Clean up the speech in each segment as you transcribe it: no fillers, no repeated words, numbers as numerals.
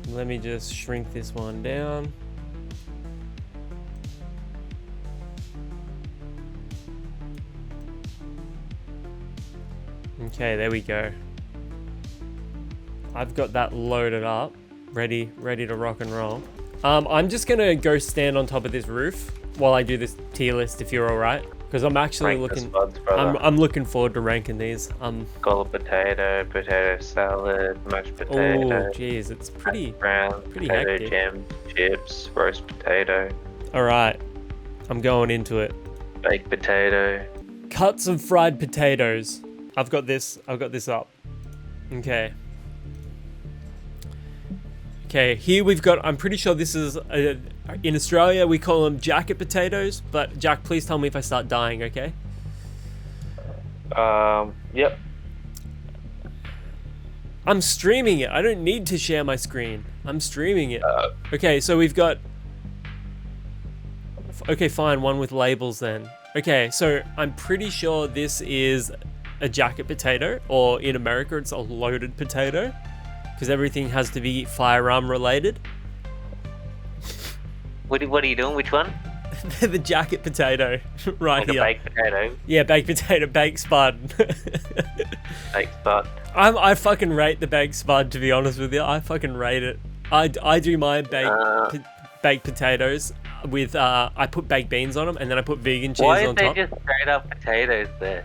Let me just shrink this one down. Okay, there we go. I've got that loaded up, ready to rock and roll. I'm just gonna go stand on top of this roof while I do this tier list, if you're all right, because I'm actually I'm looking forward to ranking these. Scallop potato, potato salad, mashed potato. Oh, geez, it's pretty potato hectic. jam, chips, roast potato. All right, I'm going into it. Baked potato. Cuts of fried potatoes. I've got this up. Okay. Okay, here we've got, I'm pretty sure this is, in Australia we call them jacket potatoes, but Jack, please tell me if I start dying, okay? Yep. I'm streaming it. I don't need to share my screen. I'm streaming it. Okay, so we've got, okay, fine, one with labels then. Okay, so I'm pretty sure this is a jacket potato, or in America it's a loaded potato, because everything has to be firearm related. What are you doing? Which one? The jacket potato, right like here. A baked potato. Yeah, baked potato, baked spud. Baked spud. I fucking rate the baked spud, to be honest with you. I fucking rate it. I do my baked potatoes with I put baked beans on them, and then I put vegan cheese on top. Why are they just straight up potatoes there?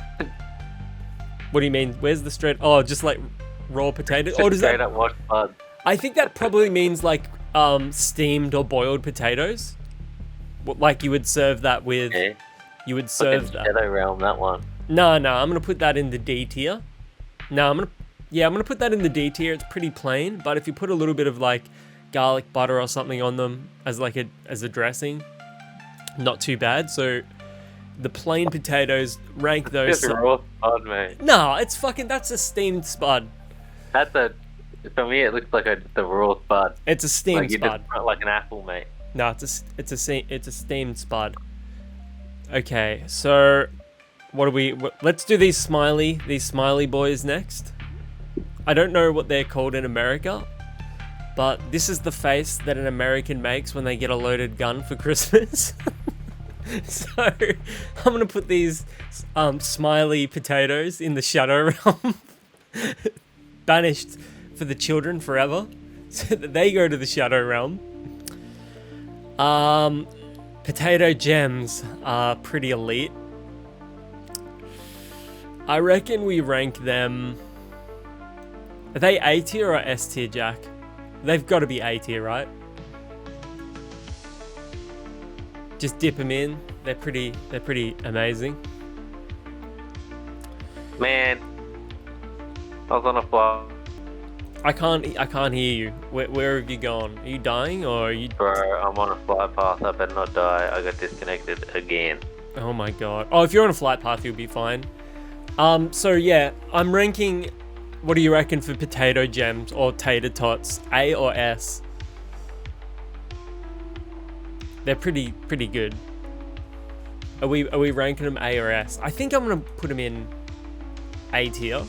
What do you mean? Where's the straight? Oh, just like raw potatoes. Oh, does straight that? Up washed spud. I think that probably means like steamed or boiled potatoes. Like you would serve that with. Okay. You would serve that. Shadow Realm, that one. No, I'm gonna put that in the D tier. No, I'm gonna put that in the D tier. It's pretty plain, but if you put a little bit of like garlic butter or something on them as like as a dressing, not too bad. So the plain potatoes, rank those. Just raw spud, mate. No, it's fucking. That's a steamed spud. For me, it looks like the raw spud. It's a steamed spud. Just, like an apple, mate. No, it's a steamed spud. Okay, so let's do these smiley boys next. I don't know what they're called in America, but this is the face that an American makes when they get a loaded gun for Christmas. So I'm gonna put these smiley potatoes in the shadow realm, banished for the children forever, so that they go to the shadow realm. Potato gems are pretty elite. I reckon we rank them. Are they A tier or S tier, Jack? They've got to be A tier, right? Just dip them in. They're pretty amazing. Man, I was on a fly. I can't hear you. Where have you gone? Are you dying or are you? Bro, I'm on a flight path. I better not die. I got disconnected again. Oh my god. Oh, if you're on a flight path, you'll be fine. So yeah, I'm ranking. What do you reckon for potato gems or tater tots? A or S? They're pretty good. Are we ranking them A or S? I think I'm gonna put them in A tier.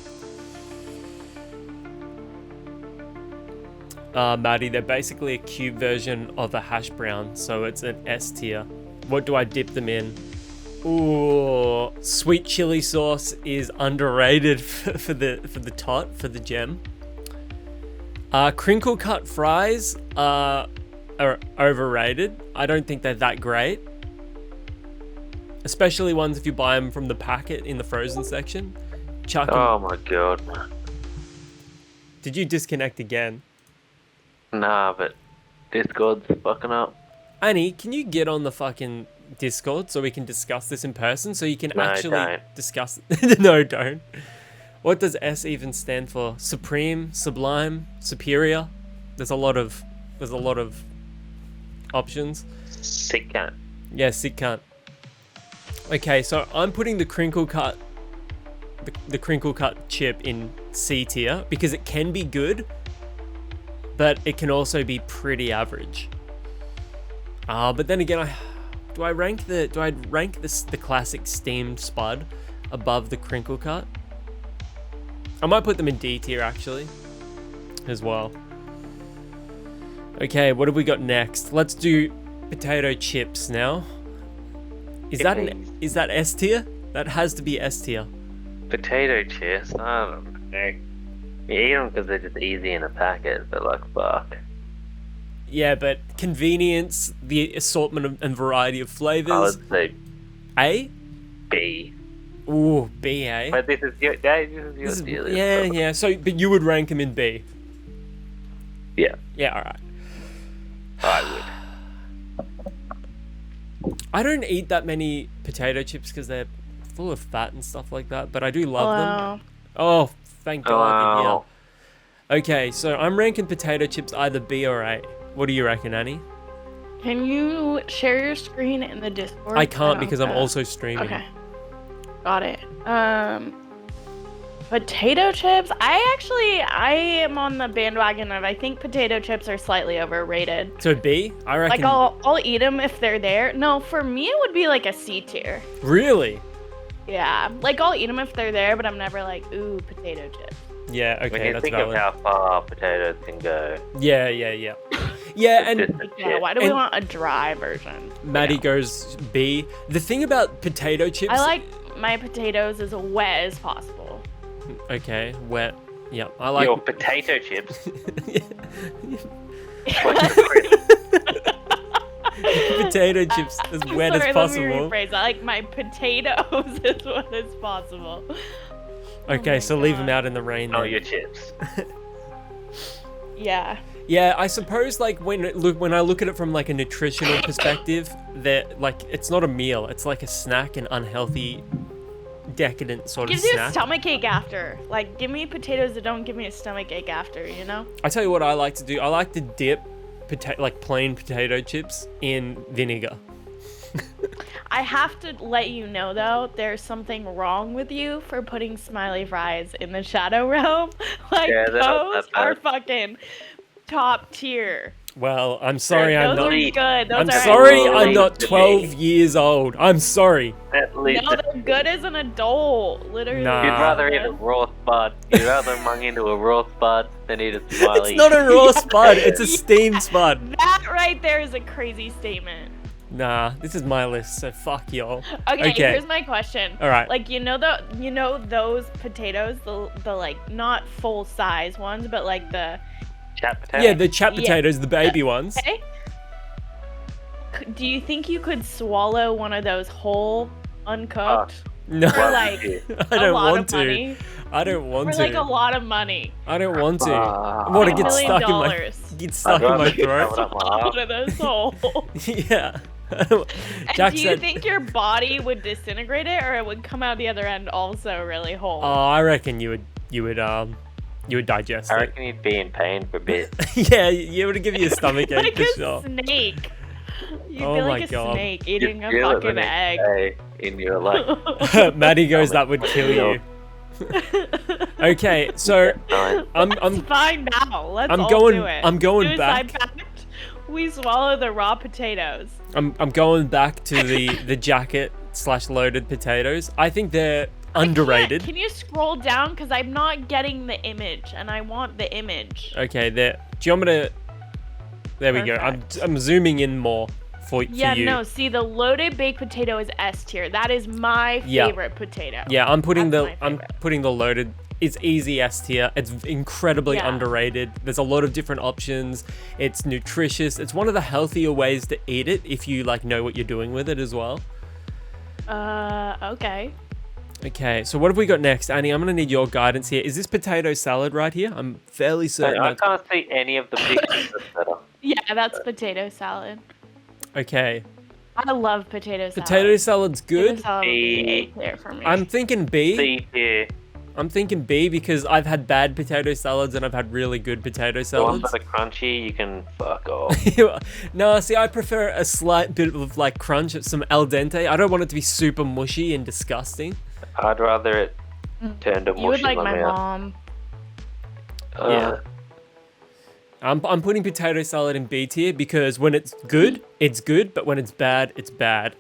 Maddie, they're basically a cube version of a hash brown, so it's an S tier. What do I dip them in? Ooh, sweet chili sauce is underrated for the gem. Crinkle cut fries are overrated. I don't think they're that great, especially ones if you buy them from the packet in the frozen section. Chuck 'em. Oh my god. Did you disconnect again? Nah, but Discord's fucking up. Annie, can you get on the fucking Discord so we can discuss this in person? So you can discuss. No, don't. What does S even stand for? Supreme, sublime, superior? There's a lot of options. Sick cunt. Yeah, sick cunt. Okay, so I'm putting the crinkle cut chip in C tier because it can be good, but it can also be pretty average. But then again, do I rank the classic steamed spud above the crinkle cut? I might put them in D tier actually, as well. Okay, what have we got next? Let's do potato chips now. Is that S tier? That has to be S tier. Potato chips? I don't know. You eat them because they're just easy in a packet, but like, fuck. Yeah, but convenience, the assortment and variety of I flavors. would say A? B. Ooh, B, eh? But this is your deal. Yeah. So, but you would rank them in B. Yeah, Yeah, alright. I would. I don't eat that many potato chips because they're full of fat and stuff like that, but I do love them. Oh, thank God. Wow. Yeah. Okay, so I'm ranking potato chips either B or A. What do you reckon, Annie? Can you share your screen in the Discord? I can't because I'm also streaming. Okay. Got it. Potato chips? I am on the bandwagon of I think potato chips are slightly overrated. So B? I reckon... Like I'll eat them if they're there. No, for me it would be like a C tier. Really? Yeah. Like I'll eat them if they're there, but I'm never like, ooh, potato chips. Yeah, okay, When you that's think valid. of how far potatoes can go, Yeah. Yeah, and Yeah, why do we and- want a dry version? Maddie goes B. The thing about potato chips... I like my potatoes as wet as possible. Okay, wet. Yeah, I like... your potato chips. potato chips as wet Sorry, as let me possible. rephrase. I like my potatoes as wet as possible. Okay, my so leave them God. out in the rain Oh, then. your chips. Yeah. Yeah, I suppose like when I look at it from like a nutritional perspective, that like it's not a meal, it's like a snack, an unhealthy, decadent sort of Gives you a snack. stomach ache after. Like, give me potatoes that don't give me a stomach ache after, you know? I tell you what I like to do. I like to dip like plain potato chips in vinegar. I have to let you know, though, there's something wrong with you for putting smiley fries in the shadow realm. Like, Yeah, they're not those that bad. are fucking top tier. Well, I'm sorry I'm Those not. are good. Those I'm are sorry really I'm not good. 12 years old. I'm sorry. At least No, they're good as an adult. Literally. Nah. you'd rather eat a raw spud. You'd rather mung into a raw spud than eat a smiley. It's not a raw spud. It's a steamed spud. That right there is a crazy statement. Nah, this is my list, so fuck y'all. Okay, Okay. here's my question. All right. Like those potatoes, the like not full size ones, but like the Chat potato. Yeah, the chat Yeah. potatoes, the baby ones. okay. Do you think you could swallow one of those whole, uncooked, No, for like I a don't lot want of to. money? I don't want For to. like a lot of money. I don't want to. Ah. What, it $1 gets million stuck in my dollars. gets stuck in my rather get throat. covered up my ass. One of those holes. Yeah. And Jack do you said, think your body would disintegrate it, or it would come out the other end also really whole? "Oh, I reckon you would digest I it." reckon you'd be in pain for a bit. Yeah, it would give you a stomach ache like for a sure. snake. You'd Oh be my like a God. snake You'd eating a feel it the fucking next egg. day in your like. Maddie goes, that would kill you. Okay, so Fine. I'm It's fine now. Let's I'm all going- do it. I'm going Suicide back. pact. We swallow the raw potatoes. I'm going back to the jacket / loaded potatoes. I think they're underrated. Can you scroll down? Because I'm not getting the image, and I want the image. Okay, there. Do you want me to? There we go. I'm zooming in more for Yeah, you. no. See, the loaded baked potato is S tier. That is my Yeah. favorite potato. Yeah, I'm putting That's the my I'm favorite. putting the loaded. It's easy S tier. It's incredibly Yeah. underrated. There's a lot of different options. It's nutritious. It's one of the healthier ways to eat it if you like know what you're doing with it as well. Okay. Okay, so what have we got next, Annie? I'm gonna need your guidance here. Is this potato salad right here? I'm fairly certain. I that's- can't see any of the pictures that's better. Yeah, that's potato salad. Okay, I love potato salad. potato salad's Potato good. salad would be B. A tier for me. I'm thinking B. See here, I'm thinking B because I've had bad potato salads and I've had really good potato the ones salads. that are crunchy, you can fuck off. No, see, I prefer a slight bit of like crunch, some al dente. I don't want it to be super mushy and disgusting. I'd rather it turn to mush You would in like my my mouth. mom. Yeah. I'm putting potato salad in B tier because when it's good, but when it's bad, it's bad.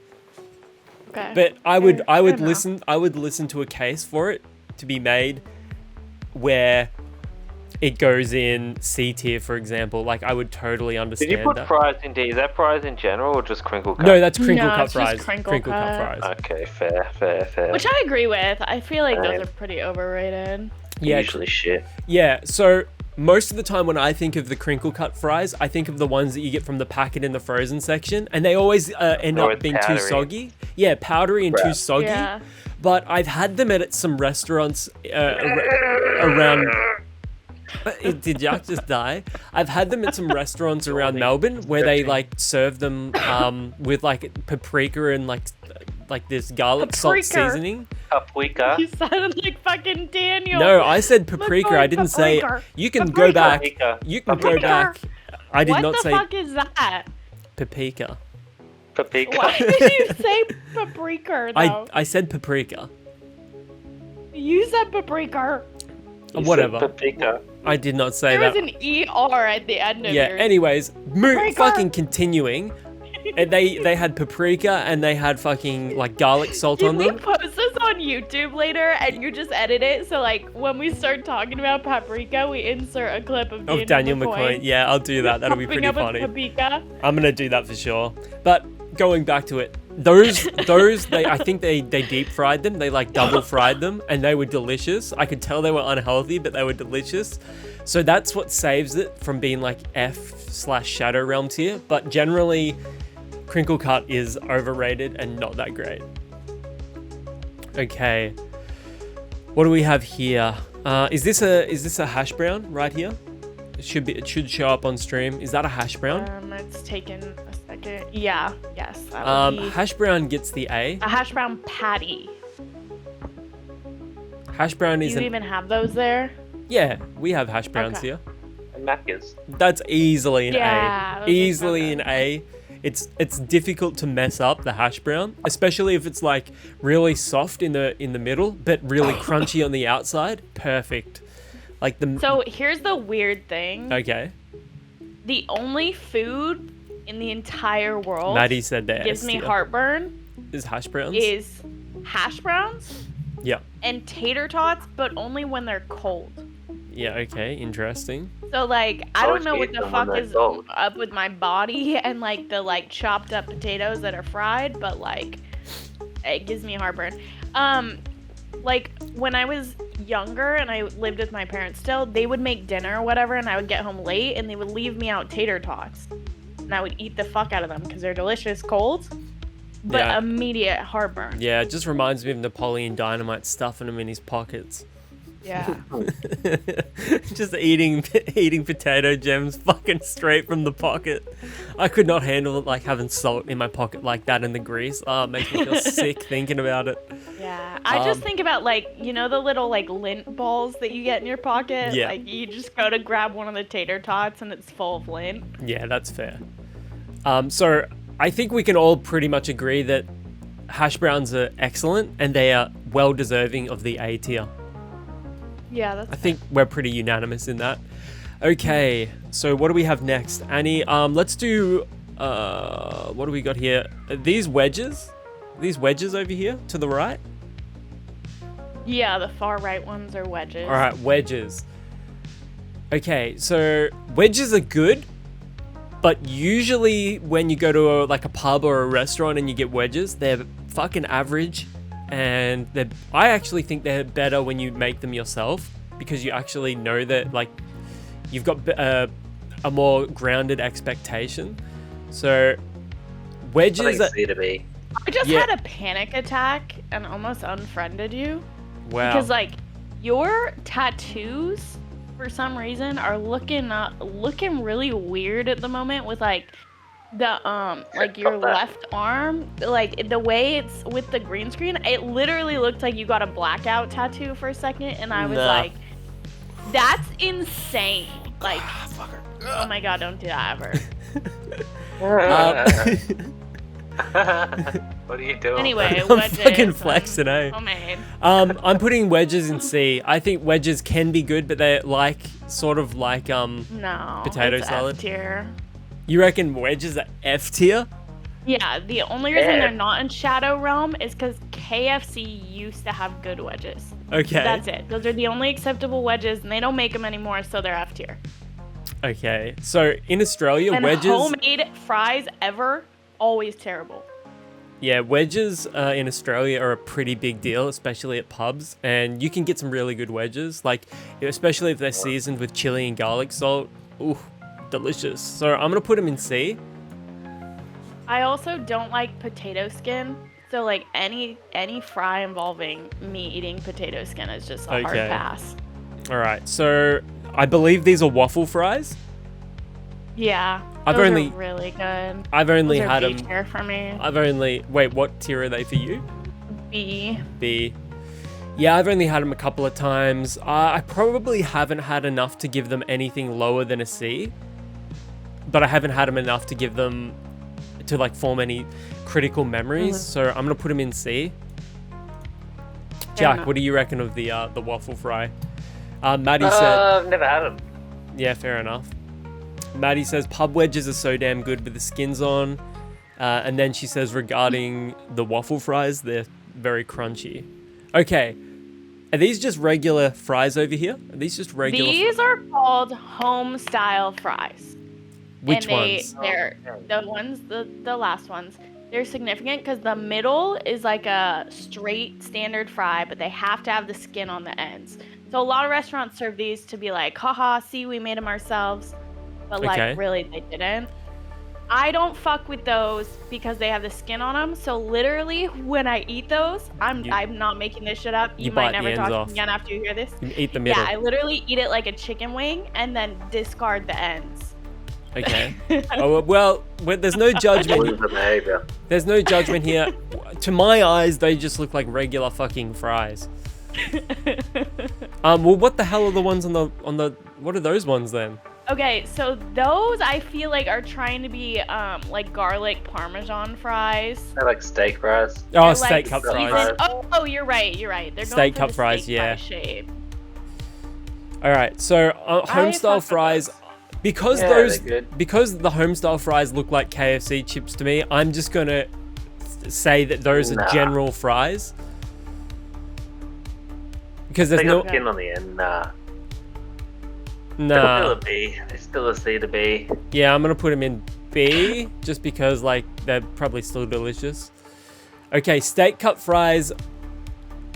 Okay. But I Fair would enough. listen to a case for it to be made where it goes in C tier, for example. Like, I would totally Did understand you put that. fries in D? Is that fries in general or just crinkle cut? No, that's crinkle No, cut it's just fries. crinkle cut cut. fries. Okay, fair. Which I agree with. I feel like those Same. are pretty overrated. Yeah, Usually shit. yeah. So most of the time when I think of the crinkle cut fries, I think of the ones that you get from the packet in the frozen section, and they always end Or up it's being too powdery. soggy. Yeah, powdery and too Right. soggy. Yeah. But I've had them at some restaurants around. Did Jack just die? I've had them at some restaurants around Melbourne where they like serve them with like paprika and like this garlic salt Paprika. seasoning. Paprika. You sounded like fucking Daniel. No, I said paprika. I didn't say. Paprika. You can go back. Paprika. You can go Paprika. back. I did what not the say fuck is that? paprika. Paprika. Why did you say paprika though? I said paprika. You said paprika. You said Whatever. Paprika. I did not say There that. was an ER at the end of Yeah. yours. Anyways, Paprika. fucking continuing. And they had paprika and they had fucking like garlic salt Can on we them. post this on YouTube later and you just edit it so like when we start talking about paprika, we insert a clip of Daniel McCoy. Yeah, I'll do that. That'll be popping pretty up with funny. Paprika. I'm gonna do that for sure. But going back to it, those I think they deep fried them. They like double fried them, and they were delicious. I could tell they were unhealthy, but they were delicious. So that's what saves it from being like F/Shadow Realm tier. But generally, crinkle cut is overrated and not that great. Okay, what do we have here? Is this a hash brown right here? It should show up on stream. Is that a hash brown? It's taken a second. Yeah. Yes. That would be Hash brown gets the A. a hash brown patty. Hash brown Do is you even have those there? yeah. We have hash browns Okay. here. And Macca's. That's easily an Yeah, A. those are Easily so an A. It's difficult to mess up the hash brown, especially if it's like really soft in the middle, but really crunchy on the outside. Perfect. Like the So here's the weird thing. okay. The only food in the entire world Maddie said that gives me heartburn is hash browns. is hash browns Yeah. and tater tots, but only when they're cold. Yeah. Okay. Interesting. So like I Always don't know what eat the them when fuck they're is cold. up with my body and like the like chopped up potatoes that are fried, but like it gives me heartburn. Like when I was younger and I lived with my parents still, they would make dinner or whatever and I would get home late and they would leave me out tater tots. And I would eat the fuck out of them because they're delicious cold, but Yeah. immediate heartburn. Yeah. It just reminds me of Napoleon Dynamite stuffing them in his pockets. Yeah. Just eating potato gems fucking straight from the pocket. I could not handle it like having salt in my pocket like that in the grease. Oh, it makes me feel sick thinking about it. Yeah, I just think about like, you know, the little like lint balls that you get in your pocket? Yeah. Like you just go to grab one of the tater tots and it's full of lint. Yeah, that's fair. So I think we can all pretty much agree that hash browns are excellent and they are well deserving of the A tier. Yeah, that's I think we're pretty unanimous in that. Okay, so what do we have next? Annie, let's do, what do we got here? These wedges over here to the right. Yeah, the far right ones are wedges. All right, wedges. Okay, so wedges are good, but usually when you go to like a pub or a restaurant and you get wedges, they're fucking average, and I actually think they're better when you make them yourself because you actually know that like you've got a more grounded expectation. So wedges. I think C to B. I just Yeah. had a panic attack and almost unfriended you Wow. because like your tattoos for some reason are looking really weird at the moment with like the like your Cut that. left arm, like the way it's with the green screen, it literally looked like you got a blackout tattoo for a second and I was Nah. like, that's insane. Like, oh my god, don't do that ever. What are you doing? Anyway, I'm wedges, fucking flexing, eh? Homemade. I'm putting wedges in C. I think wedges can be good, but they're like sort of like No. Potato it's salad? F tier. You reckon wedges are F tier? Yeah, the only reason they're not in Shadow Realm is because KFC used to have good wedges. Okay. That's it. Those are the only acceptable wedges, and they don't make them anymore, so they're F tier. Okay. So in Australia, And wedges. homemade fries ever, always terrible. Yeah, wedges in Australia are a pretty big deal, especially at pubs, and you can get some really good wedges, like especially if they're seasoned with chili and garlic salt. Ooh, delicious. So I'm gonna put them in C. I also don't like potato skin, so like any fry involving me eating potato skin is just a hard Okay. pass. All right, so I believe these are waffle fries. Yeah, I've those only- are really good. I've only Those are had B them. tier for me. Wait, what tier are they for you? B. B. Yeah, I've only had them a couple of times. I probably haven't had enough to give them anything lower than a C, but I haven't had them enough to give them to like form any critical memories. So I'm gonna put them in C. Jack, enough. what do you reckon of the waffle fry? Maddie said, I've never had them. yeah, fair enough. Maddie says pub wedges are so damn good with the skins on, and then she says regarding the waffle fries, they're very crunchy. Okay, are these just regular fries over here? Are these just regular? These are called home style fries. Which and ones? They're the ones, the last ones. They're significant because the middle is like a straight standard fry, but they have to have the skin on the ends. So a lot of restaurants serve these to be like, haha, see, we made them ourselves. But like, Okay. really, they didn't. I don't fuck with those because they have the skin on them. So literally, when I eat those, I'm not making this shit up. You You bite might the never ends talk off. again after you hear this. You eat the middle. Yeah, I literally eat it like a chicken wing and then discard the ends. Okay. Oh well, there's no judgment. Lose the behavior. There's no judgment here. To my eyes, they just look like regular fucking fries. Well, what the hell are the ones on the? What are those ones then? Okay, so those I feel like are trying to be like garlic parmesan fries. They're like steak fries. Oh, They're, steak like, cup seasoned- fries. Oh, you're right. You're right. They're Steak going for cup the fries, steak yeah. fry shape. All right, so home I style fuck with fries, those. because Yeah, those they're good. because the home style fries look like KFC chips to me. I'm just gonna say that those are Nah. general fries because there's They no got skin on the end. Nah. They're nah. still a B. They're still a C to B. Yeah, I'm gonna put them in B just because like they're probably still delicious. Okay, steak cup fries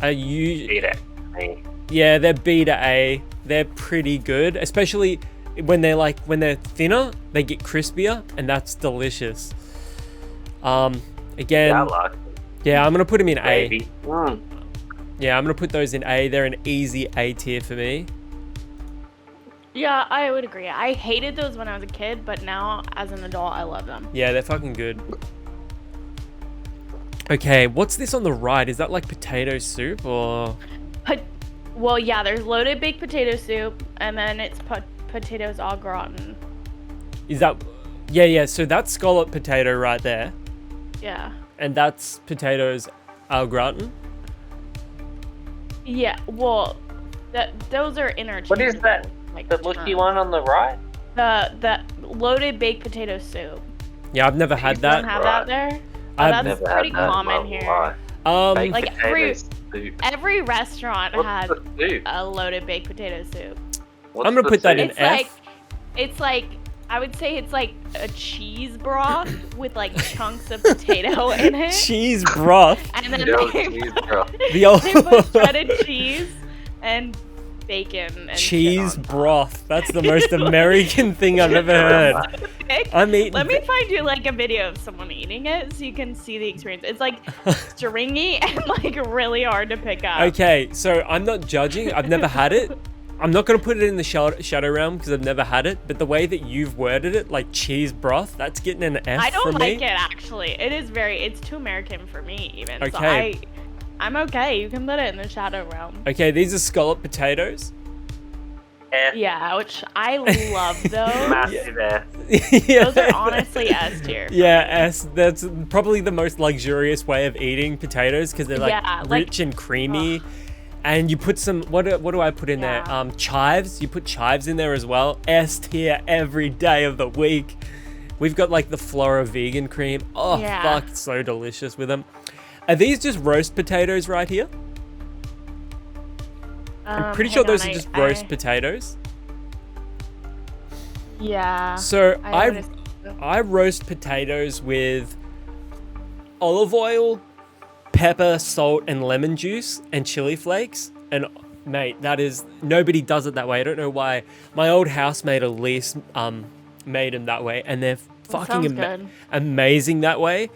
are you? Eat it. Hey. Yeah, they're B to A. They're pretty good, especially when they're thinner. They get crispier, and that's delicious. Again, Yeah, I like it. yeah, I'm gonna put them in A. Gravy. Mm. Yeah, I'm gonna put those in A. They're an easy A tier for me. Yeah, I would agree. I hated those when I was a kid, but now as an adult, I love them. Yeah, they're fucking good. Okay, what's this on the right? Is that like potato soup or? Well, yeah, there's loaded baked potato soup, and then it's potatoes au gratin. Is that? Yeah. So that's scallop potato right there, Yeah. and that's potatoes au gratin. Yeah. Well, those are interchangeable. What is that? Like, The mushy terms. one on the right? The loaded baked potato soup. Yeah, I've never had You don't that. have Right. that there. I've That's Never pretty had that in common my here. life. Baked Like, potato soup. Every restaurant What's had the soup? a loaded baked potato soup. What's I'm gonna the put that in soup? F. It's like I would say it's like a cheese broth with like chunks of potato in it. Cheese broth. And then The old they cheese put, broth. The old they put shredded cheese and bacon and cheese shit on top. broth. That's the most American thing I've ever heard. Nick, I'm eating. let me find you like a video of someone eating it so you can see the experience. It's like stringy and like really hard to pick up. Okay, so I'm not judging. I've never had it. I'm not gonna put it in the shadow realm because I've never had it. But the way that you've worded it, like cheese broth, that's getting an F I don't from like me. it actually. It's too American for me even. So Okay. I'm okay. You can put it in the shadow realm. Okay, these are scallop potatoes. F. Yeah, which I love those. Massive F. Yeah. Those are honestly S tier. Yeah, S. That's probably the most luxurious way of eating potatoes because they're like Yeah, like- rich and creamy. And you put some, what do I put in there? Yeah. Chives. You put chives in there as well. S tier every day of the week. We've got like the Flora vegan cream. Oh, Yeah. fuck, it's so delicious with them. Are these just roast potatoes right here? I'm pretty sure hang on, those are just roast potatoes. Yeah. So I noticed. I roast potatoes with olive oil, pepper, salt, and lemon juice and chili flakes. And mate, that is, nobody does it that way. I don't know why. My old housemate Elise made them that way, and they're fucking sounds good. amazing that way.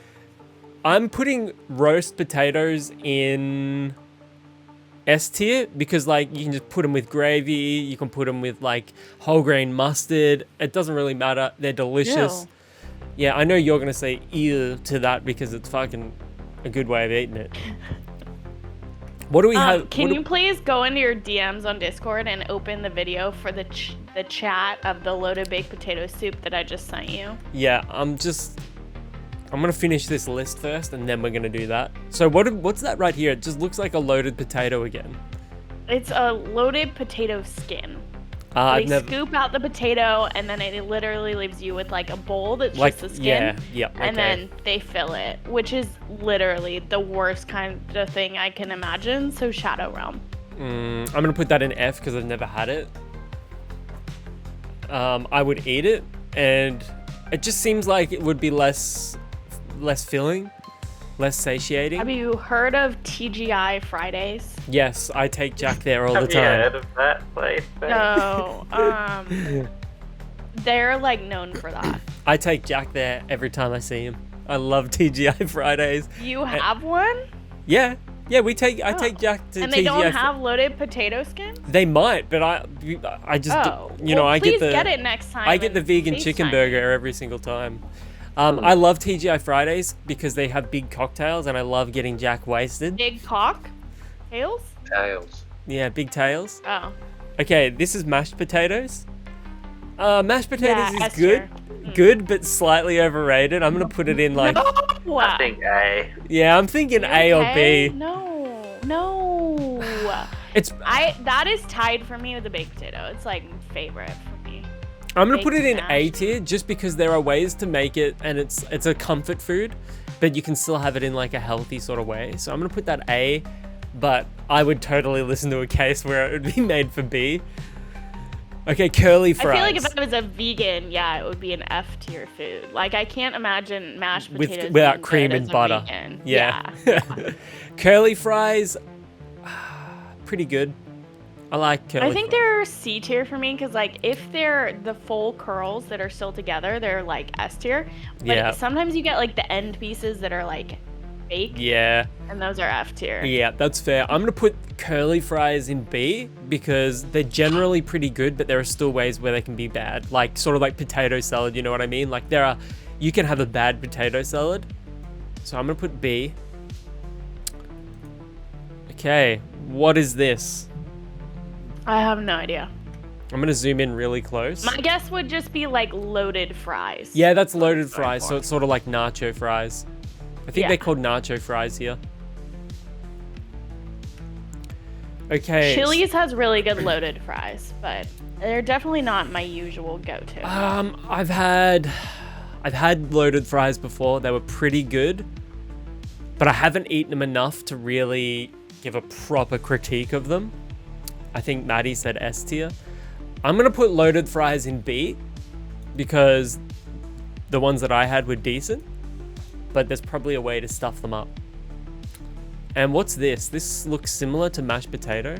I'm putting roast potatoes in S tier because like you can just put them with gravy, you can put them with like whole grain mustard. It doesn't really matter. They're delicious. Ew. Yeah, I know you're gonna say ew to that because it's fucking a good way of eating it. What do we have? Can you please go into your DMs on Discord and open the video for the chat of the loaded baked potato soup that I just sent you? Yeah, I'm gonna finish this list first, and then we're gonna do that. So what's that right here? It just looks like a loaded potato again. It's a loaded potato skin. They scoop out the potato, and then it literally leaves you with like a bowl that's like, just the skin. Yeah, And then they fill it, which is literally the worst kind of thing I can imagine. So Shadow Realm. I'm gonna put that in F because I've never had it. I would eat it, and it just seems like it would be less filling, less satiating. Have you heard of TGI Fridays? Yes, I take Jack there all the Have you time. heard of that place? So, they're like known for that. I take Jack there every time I see him. I love TGI Fridays. You have one? Yeah, I take Jack to TGI. And they don't have loaded potato skin? They might, but I just, I get it next time. I get the vegan chicken burger every single time. I love TGI Fridays because they have big cocktails, and I love getting Jack wasted. Big cock? Tails? Tails. Yeah, big tails. Oh. Okay, this is mashed potatoes. Mashed potatoes is Esther. good, but slightly overrated. I'm gonna put it in like, No! I think A. yeah, I'm thinking A or B. No. That is tied for me with the baked potato. It's like favorite for me. I'm gonna put it in Baked A mashed. tier just because there are ways to make it, and it's a comfort food, but you can still have it in like a healthy sort of way. So I'm gonna put that A, but I would totally listen to a case where it would be made for B. Okay, curly fries. I feel like if I was a vegan, yeah, it would be an F tier food. Like I can't imagine mashed potatoes without being cream good and as a butter. vegan. Yeah. Yeah. Curly fries, pretty good. I like curly. I think they're C tier for me because like if they're the full curls that are still together, they're like S tier. But Yeah. sometimes you get like the end pieces that are like fake, Yeah, and those are F tier. yeah, that's fair. I'm gonna put curly fries in B because they're generally pretty good, but there are still ways where they can be bad. Like sort of like potato salad, you know what I mean? Like you can have a bad potato salad. So I'm gonna put B. Okay, what is this? I have no idea. I'm gonna zoom in really close. My guess would just be like loaded fries. Yeah, that's loaded fries, so it's sort of like nacho fries. I think Yeah. they're called nacho fries here. Okay. Chili's has really good loaded fries, but they're definitely not my usual go-to. I've had loaded fries before. They were pretty good, but I haven't eaten them enough to really give a proper critique of them. I think Maddie said S tier. I'm gonna put loaded fries in B because the ones that I had were decent, but there's probably a way to stuff them up. And what's this? This looks similar to mashed potato.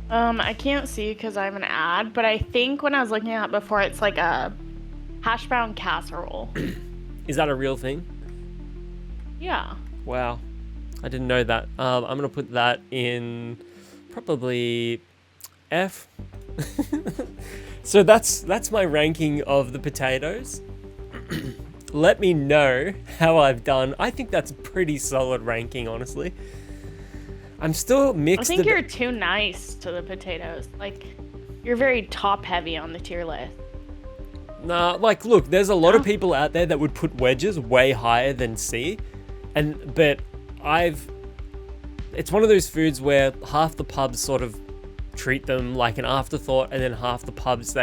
I can't see because I have an ad, but I think when I was looking at it before, it's like a hash brown casserole. Is that a real thing? Yeah. Wow, I didn't know that. I'm gonna put that in probably F. So that's my ranking of the potatoes. Let me know how I've done. I think that's a pretty solid ranking, honestly. I'm still mixed. I think you're too nice to the potatoes. Like, you're very top heavy on the tier list. Nah, like, look, there's a lot of people out there that would put wedges way higher than C, but it's one of those foods where half the pubs sort of treat them like an afterthought, and then half the pubs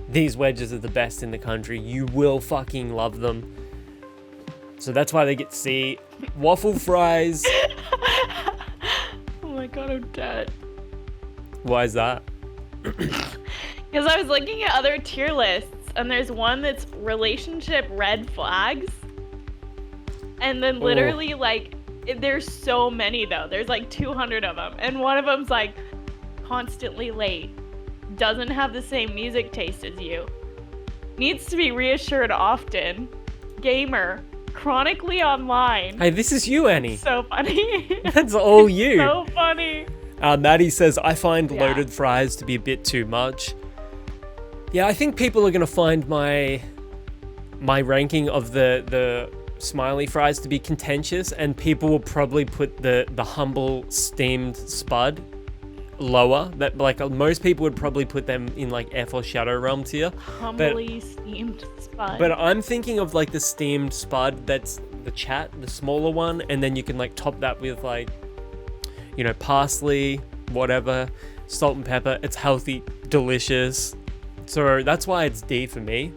these wedges are the best in the country. You will fucking love them. So that's why they get C. Waffle fries. Oh my god, I'm dead. Why is that? Because I was looking at other tier lists, and there's one that's relationship red flags. And then literally, like, there's so many, though. There's like 200 of them. And one of them's like, constantly late. Doesn't have the same music taste as you. Needs to be reassured often. Gamer. Chronically online. Hey, this is you, Annie. So funny. That's all you. So funny. Maddie says, I find loaded fries to be a bit too much. Yeah, I think people are going to find my ranking of the smiley fries to be contentious, and people will probably put the humble steamed spud lower. That, like, most people would probably put them in like F or Shadow Realm tier. Humbly steamed spud. But I'm thinking of like the steamed spud that's the smaller one, and then you can like top that with like, you know, parsley, whatever, salt and pepper. It's healthy, delicious. So that's why it's D for me.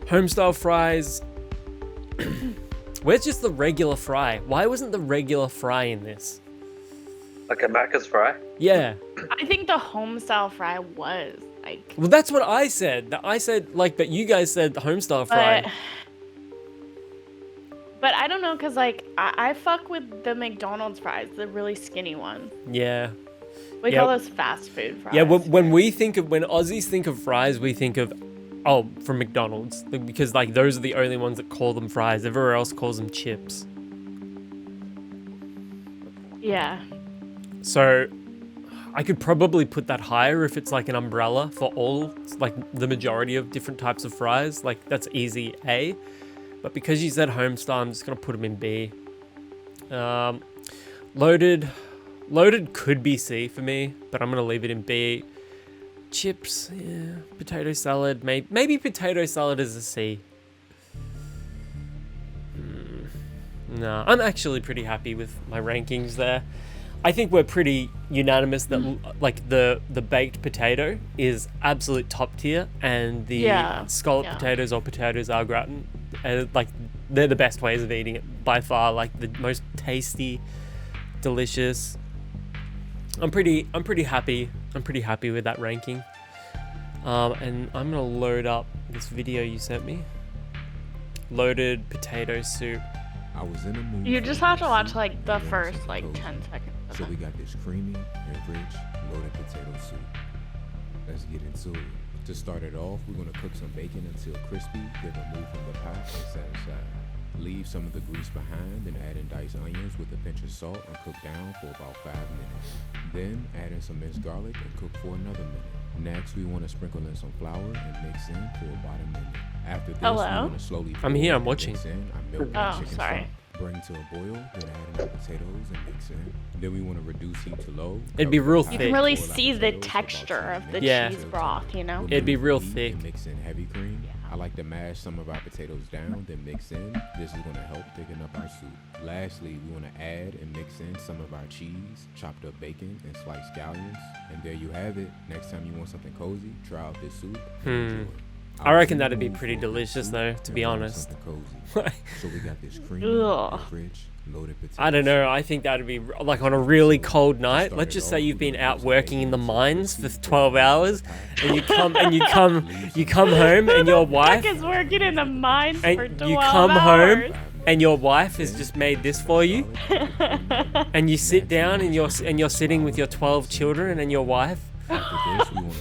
Homestyle fries. Where's just the regular fry? Why wasn't the regular fry in this? Like a Macca's fry? Yeah. I think the homestyle fry was like. Well, that's what I said. I said like, but you guys said the homestyle fry. But I don't know, cause like I fuck with the McDonald's fries, the really skinny ones. Yeah. We call those fast food fries. Yeah, when Aussies think of fries, we think of, from McDonald's. Because, like, those are the only ones that call them fries. Everywhere else calls them chips. Yeah. So, I could probably put that higher if it's, like, an umbrella for all, like, the majority of different types of fries. Like, that's easy A. But because you said homestyle, I'm just going to put them in B. Loaded could be C for me, but I'm going to leave it in B. Chips, yeah. Potato salad, maybe potato salad is a C. No, I'm actually pretty happy with my rankings there. I think we're pretty unanimous that like the baked potato is absolute top tier, and the scallop potatoes or potatoes au gratin, like they're the best ways of eating it by far. Like the most tasty, delicious. I'm pretty happy. I'm pretty happy with that ranking. And I'm gonna load up this video you sent me. Loaded potato soup. I was in a mood. You just have to watch like the first like 10 seconds. So we got this creamy and rich loaded potato soup. Let's get into it. To start it off, we're gonna cook some bacon until crispy, then remove from the pot and set aside. Leave some of the grease behind and add in diced onions with a pinch of salt and cook down for about 5 minutes. Then add in some minced garlic and cook for another minute. Next, we want to sprinkle in some flour and mix in for about a minute. After this, we want to slowly I'm here, I'm watching. Mix in our milk and chicken sorry. stock. Bring to a boil, then add in the potatoes and mix in. Then we want to reduce heat to low. It'd be real You thick. can really see the texture of the cheese broth, you know? It'd be real thick. Mix in heavy cream. I like to mash some of our potatoes down, then mix in. This is going to help thicken up our soup. Lastly, we want to add and mix in some of our cheese, chopped up bacon, and sliced scallions. And there you have it. Next time you want something cozy, try out this soup. I reckon that'd be pretty delicious though, to be honest. So we got this creamy, rich, loaded potato. I don't know, I think that'd be like on a really cold night. Let's just say you've been out working in the mines for 12 hours and you come home and your wife is working in the mines for 12 you come hours. home and your wife has just made this for you. And you sit down and you're sitting with your 12 children and your wife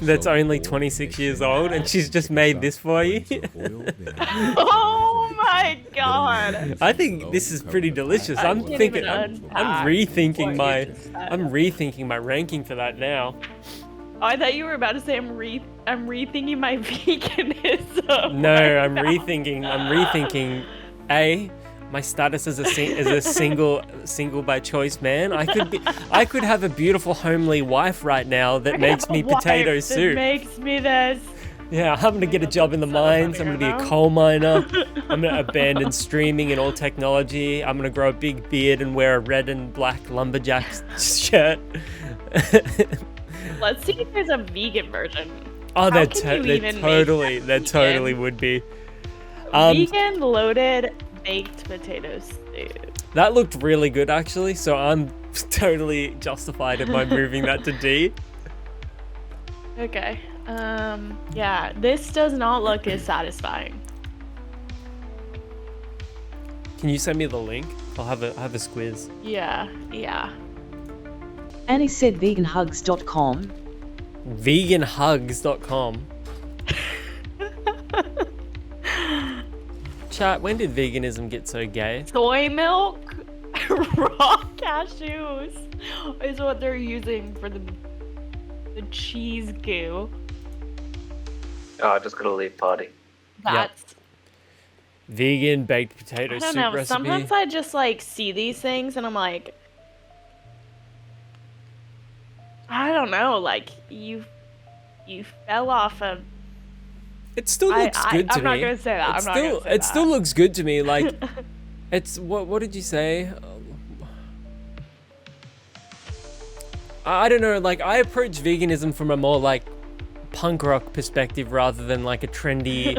that's only 26 years old, and she's just made this for you. Oh my god! I think this is pretty delicious. I'm rethinking my ranking for that now. Oh, I thought you were about to say I'm rethinking my veganism. No, I'm rethinking. My status as a single by choice man. I could have a beautiful homely wife right now that makes me potato soup. That makes me this. Yeah, I'm gonna get a job in the mines. I'm gonna be a coal miner. I'm gonna abandon streaming and all technology. I'm gonna grow a big beard and wear a red and black lumberjack shirt. Let's see if there's a vegan version. Oh, How can you they even make totally, that they totally vegan? would be. Vegan loaded baked potato soup. That looked really good actually, so I'm totally justified in my moving that to D. Okay. Yeah, this does not look as satisfying. Can you send me the link? I'll have a squiz. Yeah, yeah. Annie said veganhugs.com. Veganhugs.com. Chat, when did veganism get so gay? Soy milk, raw cashews is what they're using for the cheese goo. Oh, I just gotta leave party. That's Vegan baked potato I don't soup know. recipe. Sometimes I just like see these things and I'm like, I don't know. Like you fell off a. It still looks good to I'm me. not gonna say that. I'm not gonna say It that. still looks good to me. Like, it's what did you say? I don't know. Like, I approach veganism from a more like punk rock perspective rather than like a trendy,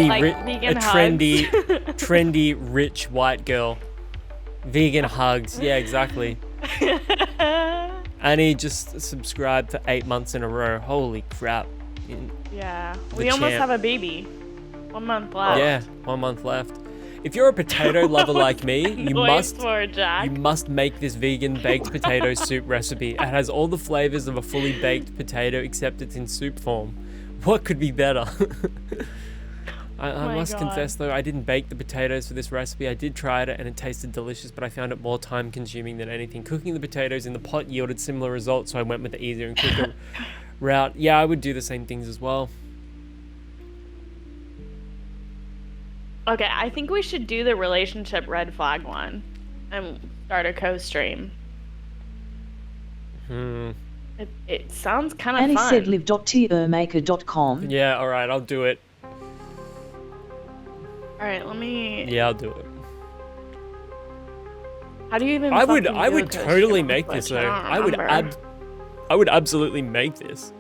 Like vegan hugs. trendy rich white girl. Vegan hugs. Yeah, exactly. Annie just subscribed for 8 months in a row. Holy crap. Yeah, The we almost champ. have a baby. 1 month left. Yeah, 1 month left. If you're a potato lover like me, you Wait for it, Jack. must make this vegan baked potato soup recipe. It has all the flavors of a fully baked potato except it's in soup form. What could be better? I my must God. confess though, I didn't bake the potatoes for this recipe. I did try it and it tasted delicious, but I found it more time consuming than anything. Cooking the potatoes in the pot yielded similar results, so I went with the easier and quicker route. Yeah, I would do the same things as well. Okay, I think we should do the relationship red flag one and start a co-stream. It sounds kind of Annie fun. said live.tiermaker.com. Yeah, alright, I'll do it. All right, let me. Yeah, I'll do it. How do you even? I would fucking do a totally co-stream make on this Twitch? though. I don't remember. I would absolutely make this.